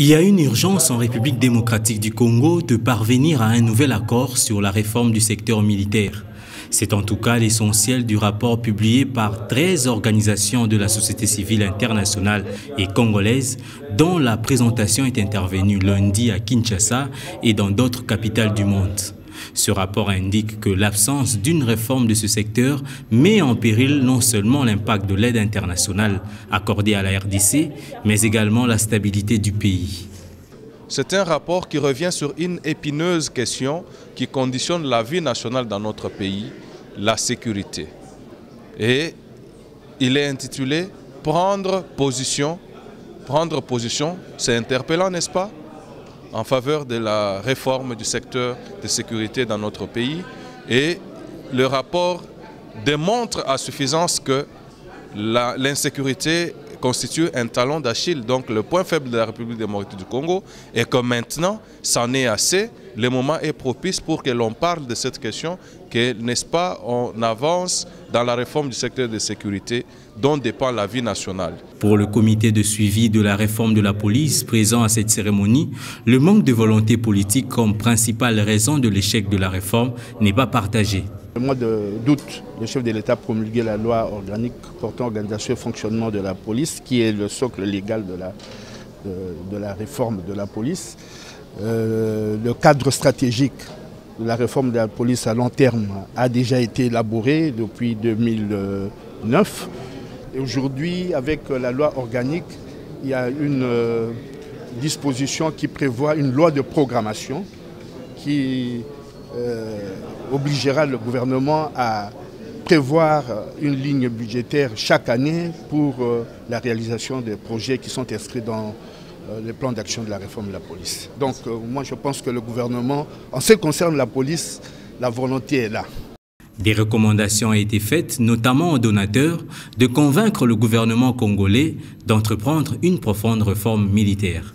Il y a une urgence en République démocratique du Congo de parvenir à un nouvel accord sur la réforme du secteur militaire. C'est en tout cas l'essentiel du rapport publié par 13 organisations de la société civile internationale et congolaise, dont la présentation est intervenue lundi à Kinshasa et dans d'autres capitales du monde. Ce rapport indique que l'absence d'une réforme de ce secteur met en péril non seulement l'impact de l'aide internationale accordée à la RDC, mais également la stabilité du pays. C'est un rapport qui revient sur une épineuse question qui conditionne la vie nationale dans notre pays, la sécurité. Et il est intitulé « Prendre position ». Prendre position, c'est interpellant, n'est-ce pas ? En faveur de la réforme du secteur de sécurité dans notre pays. Et le rapport démontre à suffisance que l'insécurité constitue un talon d'Achille, donc le point faible de la République démocratique du Congo, et que maintenant, c'en est assez. Le moment est propice pour que l'on parle de cette question, que, n'est-ce pas, on avance dans la réforme du secteur de sécurité dont dépend la vie nationale. Pour le comité de suivi de la réforme de la police présent à cette cérémonie, le manque de volonté politique comme principale raison de l'échec de la réforme n'est pas partagé. Le mois d'août, le chef de l'État promulguait la loi organique portant organisation et fonctionnement de la police, qui est le socle légal de la réforme de la police. Le cadre stratégique de la réforme de la police à long terme a déjà été élaboré depuis 2009. Et aujourd'hui, avec la loi organique, il y a une disposition qui prévoit une loi de programmation qui obligera le gouvernement à prévoir une ligne budgétaire chaque année pour la réalisation des projets qui sont inscrits dans le plan d'action de la réforme de la police. Donc moi je pense que le gouvernement, en ce qui concerne la police, la volonté est là. Des recommandations ont été faites, notamment aux donateurs, de convaincre le gouvernement congolais d'entreprendre une profonde réforme militaire.